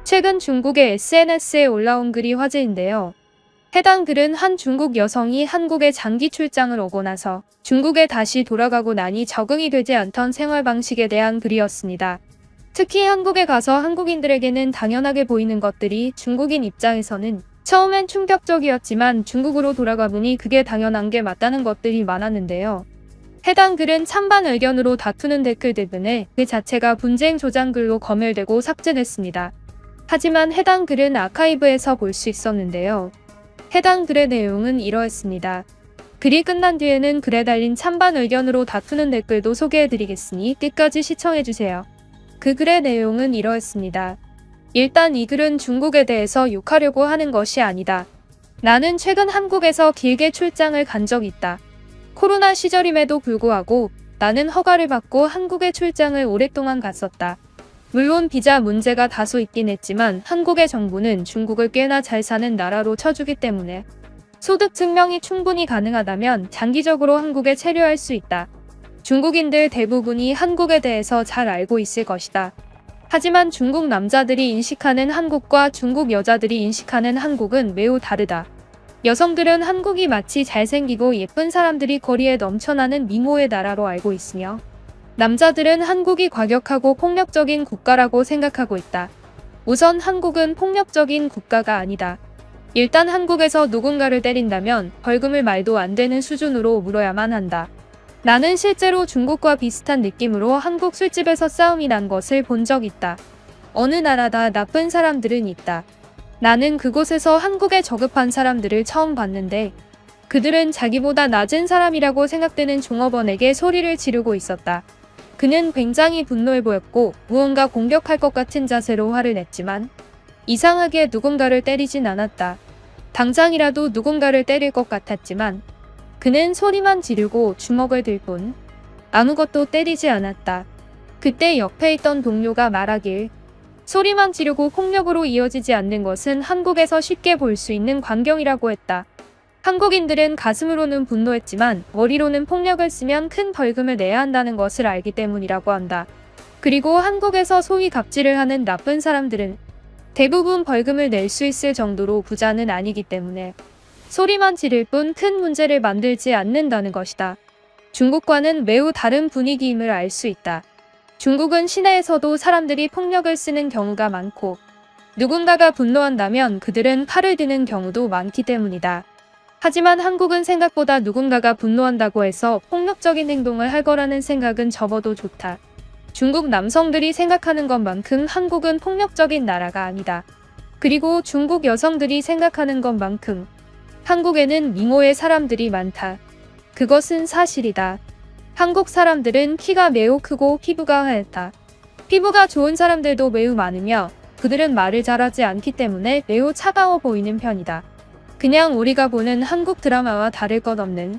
최근 중국의 SNS에 올라온 글이 화제인데요. 해당 글은 한 중국 여성이 한국에 장기 출장을 오고 나서 중국에 다시 돌아가고 나니 적응이 되지 않던 생활 방식에 대한 글이었습니다. 특히 한국에 가서 한국인들에게는 당연하게 보이는 것들이 중국인 입장에서는 처음엔 충격적이었지만 중국으로 돌아가 보니 그게 당연한 게 맞다는 것들이 많았는데요. 해당 글은 찬반 의견으로 다투는 댓글 대부분에 그 자체가 분쟁 조장글로 검열되고 삭제됐습니다. 하지만 해당 글은 아카이브에서 볼 수 있었는데요. 해당 글의 내용은 이러했습니다. 글이 끝난 뒤에는 글에 달린 찬반 의견으로 다투는 댓글도 소개해드리겠으니 끝까지 시청해주세요. 그 글의 내용은 이러했습니다. 일단 이 글은 중국에 대해서 욕하려고 하는 것이 아니다. 나는 최근 한국에서 길게 출장을 간 적이 있다. 코로나 시절임에도 불구하고 나는 허가를 받고 한국에 출장을 오랫동안 갔었다. 물론 비자 문제가 다소 있긴 했지만 한국의 정부는 중국을 꽤나 잘 사는 나라로 쳐주기 때문에 소득 증명이 충분히 가능하다면 장기적으로 한국에 체류할 수 있다. 중국인들 대부분이 한국에 대해서 잘 알고 있을 것이다. 하지만 중국 남자들이 인식하는 한국과 중국 여자들이 인식하는 한국은 매우 다르다. 여성들은 한국이 마치 잘생기고 예쁜 사람들이 거리에 넘쳐나는 미모의 나라로 알고 있으며 남자들은 한국이 과격하고 폭력적인 국가라고 생각하고 있다. 우선 한국은 폭력적인 국가가 아니다. 일단 한국에서 누군가를 때린다면 벌금을 말도 안 되는 수준으로 물어야만 한다. 나는 실제로 중국과 비슷한 느낌으로 한국 술집에서 싸움이 난 것을 본 적 있다. 어느 나라다 나쁜 사람들은 있다. 나는 그곳에서 한국에 저급한 사람들을 처음 봤는데 그들은 자기보다 낮은 사람이라고 생각되는 종업원에게 소리를 지르고 있었다. 그는 굉장히 분노해 보였고 무언가 공격할 것 같은 자세로 화를 냈지만 이상하게 누군가를 때리진 않았다. 당장이라도 누군가를 때릴 것 같았지만 그는 소리만 지르고 주먹을 들 뿐 아무것도 때리지 않았다. 그때 옆에 있던 동료가 말하길 소리만 지르고 폭력으로 이어지지 않는 것은 한국에서 쉽게 볼 수 있는 광경이라고 했다. 한국인들은 가슴으로는 분노했지만 머리로는 폭력을 쓰면 큰 벌금을 내야 한다는 것을 알기 때문이라고 한다. 그리고 한국에서 소위 갑질을 하는 나쁜 사람들은 대부분 벌금을 낼 수 있을 정도로 부자는 아니기 때문에 소리만 지를 뿐 큰 문제를 만들지 않는다는 것이다. 중국과는 매우 다른 분위기임을 알 수 있다. 중국은 시내에서도 사람들이 폭력을 쓰는 경우가 많고 누군가가 분노한다면 그들은 칼을 드는 경우도 많기 때문이다. 하지만 한국은 생각보다 누군가가 분노한다고 해서 폭력적인 행동을 할 거라는 생각은 접어도 좋다. 중국 남성들이 생각하는 것만큼 한국은 폭력적인 나라가 아니다. 그리고 중국 여성들이 생각하는 것만큼 한국에는 미모의 사람들이 많다. 그것은 사실이다. 한국 사람들은 키가 매우 크고 피부가 하얗다. 피부가 좋은 사람들도 매우 많으며 그들은 말을 잘하지 않기 때문에 매우 차가워 보이는 편이다. 그냥 우리가 보는 한국 드라마와 다를 것 없는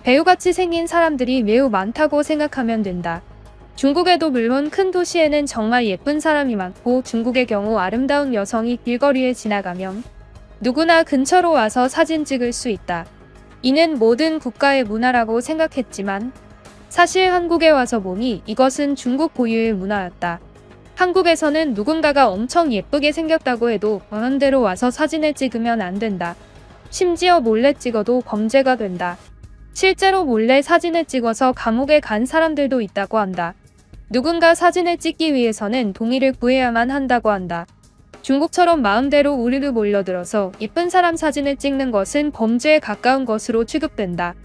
배우같이 생긴 사람들이 매우 많다고 생각하면 된다. 중국에도 물론 큰 도시에는 정말 예쁜 사람이 많고 중국의 경우 아름다운 여성이 길거리에 지나가면 누구나 근처로 와서 사진 찍을 수 있다. 이는 모든 국가의 문화라고 생각했지만 사실 한국에 와서 보니 이것은 중국 고유의 문화였다. 한국에서는 누군가가 엄청 예쁘게 생겼다고 해도 원하는 대로 와서 사진을 찍으면 안 된다. 심지어 몰래 찍어도 범죄가 된다. 실제로 몰래 사진을 찍어서 감옥에 간 사람들도 있다고 한다. 누군가 사진을 찍기 위해서는 동의를 구해야만 한다고 한다. 중국처럼 마음대로 우르르 몰려들어서 예쁜 사람 사진을 찍는 것은 범죄에 가까운 것으로 취급된다.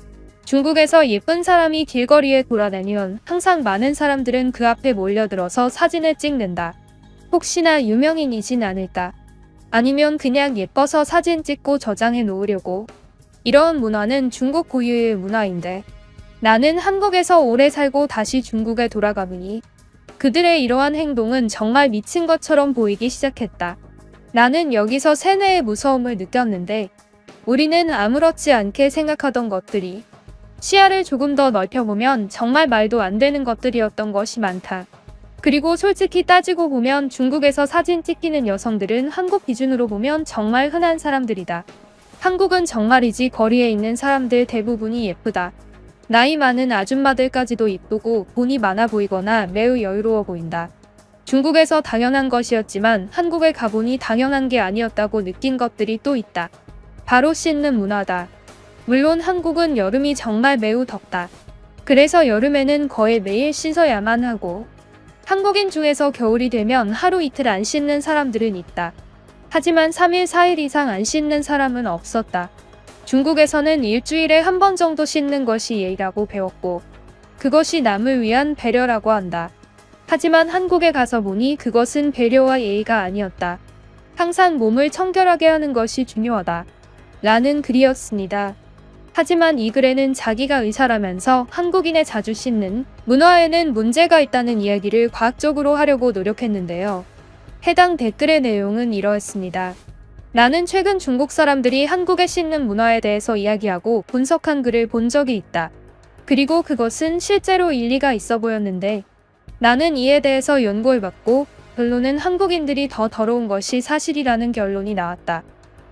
중국에서 예쁜 사람이 길거리에 돌아다니면 항상 많은 사람들은 그 앞에 몰려들어서 사진을 찍는다. 혹시나 유명인이진 않을까? 아니면 그냥 예뻐서 사진 찍고 저장해 놓으려고? 이런 문화는 중국 고유의 문화인데 나는 한국에서 오래 살고 다시 중국에 돌아가 보니 그들의 이러한 행동은 정말 미친 것처럼 보이기 시작했다. 나는 여기서 세뇌의 무서움을 느꼈는데 우리는 아무렇지 않게 생각하던 것들이 시야를 조금 더 넓혀보면 정말 말도 안 되는 것들이었던 것이 많다. 그리고 솔직히 따지고 보면 중국에서 사진 찍히는 여성들은 한국 기준으로 보면 정말 흔한 사람들이다. 한국은 정말이지 거리에 있는 사람들 대부분이 예쁘다. 나이 많은 아줌마들까지도 이쁘고 돈이 많아 보이거나 매우 여유로워 보인다. 중국에서 당연한 것이었지만 한국에 가보니 당연한 게 아니었다고 느낀 것들이 또 있다. 바로 씻는 문화다. 물론 한국은 여름이 정말 매우 덥다. 그래서 여름에는 거의 매일 씻어야만 하고, 한국인 중에서 겨울이 되면 하루 이틀 안 씻는 사람들은 있다. 하지만 3일 4일 이상 안 씻는 사람은 없었다. 중국에서는 일주일에 한 번 정도 씻는 것이 예의라고 배웠고, 그것이 남을 위한 배려라고 한다. 하지만 한국에 가서 보니 그것은 배려와 예의가 아니었다. 항상 몸을 청결하게 하는 것이 중요하다. 라는 글이었습니다. 하지만 이 글에는 자기가 의사라면서 한국인의 자주 씻는 문화에는 문제가 있다는 이야기를 과학적으로 하려고 노력했는데요. 해당 댓글의 내용은 이러했습니다. 나는 최근 중국 사람들이 한국의 씻는 문화에 대해서 이야기하고 분석한 글을 본 적이 있다. 그리고 그것은 실제로 일리가 있어 보였는데, 나는 이에 대해서 연구해봤고 결론은 한국인들이 더 더러운 것이 사실이라는 결론이 나왔다.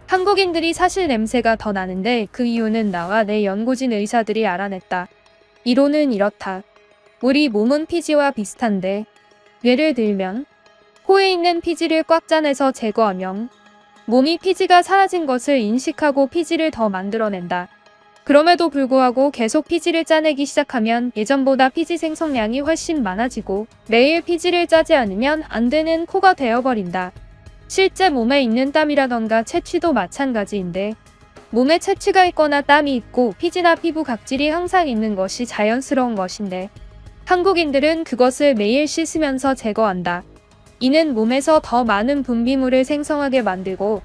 한국인들이 사실 냄새가 더 나는데 그 이유는 나와 내 연구진 의사들이 알아냈다. 이론은 이렇다. 우리 몸은 피지와 비슷한데, 예를 들면 코에 있는 피지를 꽉 짜내서 제거하면 몸이 피지가 사라진 것을 인식하고 피지를 더 만들어낸다. 그럼에도 불구하고 계속 피지를 짜내기 시작하면 예전보다 피지 생성량이 훨씬 많아지고 매일 피지를 짜지 않으면 안 되는 코가 되어버린다. 실제 몸에 있는 땀이라던가 채취도 마찬가지인데, 몸에 채취가 있거나 땀이 있고 피지나 피부 각질이 항상 있는 것이 자연스러운 것인데, 한국인들은 그것을 매일 씻으면서 제거한다. 이는 몸에서 더 많은 분비물을 생성하게 만들고,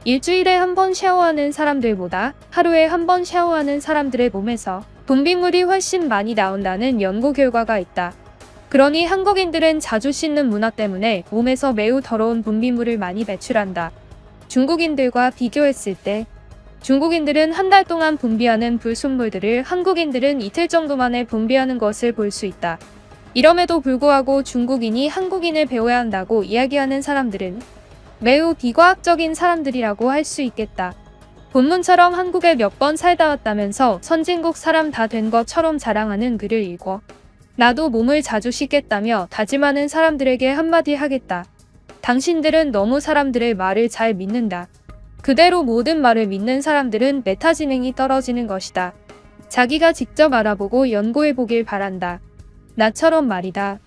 일주일에 한 번 샤워하는 사람들보다 하루에 한 번 샤워하는 사람들의 몸에서 분비물이 훨씬 많이 나온다는 연구 결과가 있다. 그러니 한국인들은 자주 씻는 문화 때문에 몸에서 매우 더러운 분비물을 많이 배출한다. 중국인들과 비교했을 때 중국인들은 한 달 동안 분비하는 불순물들을 한국인들은 이틀 정도 만에 분비하는 것을 볼 수 있다. 이럼에도 불구하고 중국인이 한국인을 배워야 한다고 이야기하는 사람들은 매우 비과학적인 사람들이라고 할 수 있겠다. 본문처럼 한국에 몇 번 살다 왔다면서 선진국 사람 다 된 것처럼 자랑하는 글을 읽어 나도 몸을 자주 씻겠다며 다짐하는 사람들에게 한마디 하겠다. 당신들은 너무 사람들의 말을 잘 믿는다. 그대로 모든 말을 믿는 사람들은 메타지능이 떨어지는 것이다. 자기가 직접 알아보고 연구해보길 바란다. 나처럼 말이다.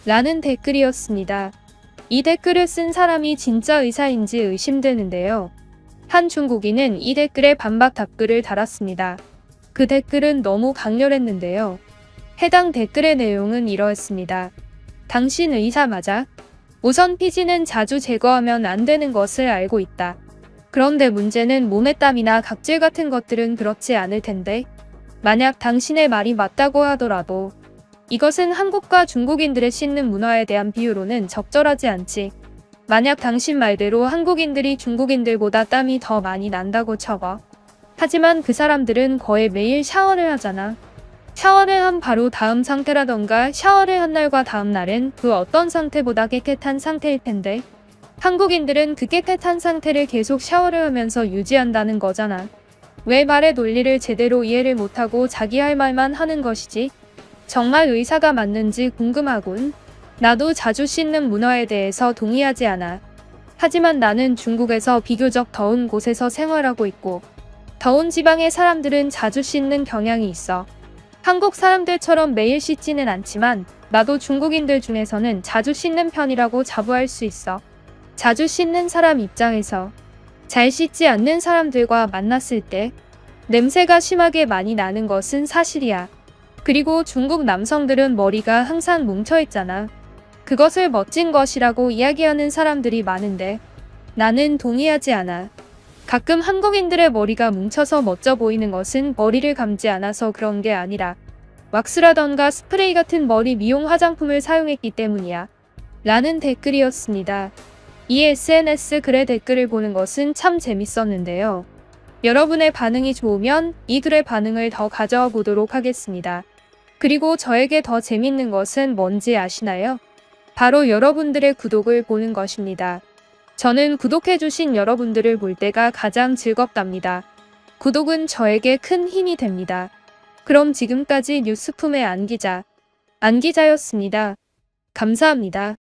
라는 댓글이었습니다. 이 댓글을 쓴 사람이 진짜 의사인지 의심되는데요. 한 중국인은 이 댓글에 반박 답글을 달았습니다. 그 댓글은 너무 강렬했는데요. 해당 댓글의 내용은 이러했습니다. 당신 의사 맞아? 우선 피지는 자주 제거하면 안 되는 것을 알고 있다. 그런데 문제는 몸의 땀이나 각질 같은 것들은 그렇지 않을 텐데, 만약 당신의 말이 맞다고 하더라도 이것은 한국과 중국인들의 씻는 문화에 대한 비유로는 적절하지 않지. 만약 당신 말대로 한국인들이 중국인들보다 땀이 더 많이 난다고 쳐봐. 하지만 그 사람들은 거의 매일 샤워를 하잖아. 샤워를 한 바로 다음 상태라던가 샤워를 한 날과 다음 날은 그 어떤 상태보다 깨끗한 상태일 텐데, 한국인들은 그 깨끗한 상태를 계속 샤워를 하면서 유지한다는 거잖아. 왜 말의 논리를 제대로 이해를 못하고 자기 할 말만 하는 것이지? 정말 의사가 맞는지 궁금하군. 나도 자주 씻는 문화에 대해서 동의하지 않아. 하지만 나는 중국에서 비교적 더운 곳에서 생활하고 있고, 더운 지방의 사람들은 자주 씻는 경향이 있어. 한국 사람들처럼 매일 씻지는 않지만 나도 중국인들 중에서는 자주 씻는 편이라고 자부할 수 있어. 자주 씻는 사람 입장에서 잘 씻지 않는 사람들과 만났을 때 냄새가 심하게 많이 나는 것은 사실이야. 그리고 중국 남성들은 머리가 항상 뭉쳐있잖아. 그것을 멋진 것이라고 이야기하는 사람들이 많은데 나는 동의하지 않아. 가끔 한국인들의 머리가 뭉쳐서 멋져 보이는 것은 머리를 감지 않아서 그런 게 아니라 왁스라던가 스프레이 같은 머리 미용 화장품을 사용했기 때문이야. 라는 댓글이었습니다. 이 SNS 글의 댓글을 보는 것은 참 재밌었는데요. 여러분의 반응이 좋으면 이 글의 반응을 더 가져와 보도록 하겠습니다. 그리고 저에게 더 재밌는 것은 뭔지 아시나요? 바로 여러분들의 구독을 보는 것입니다. 저는 구독해주신 여러분들을 볼 때가 가장 즐겁답니다. 구독은 저에게 큰 힘이 됩니다. 그럼 지금까지 뉴스품의 안기자였습니다. 감사합니다.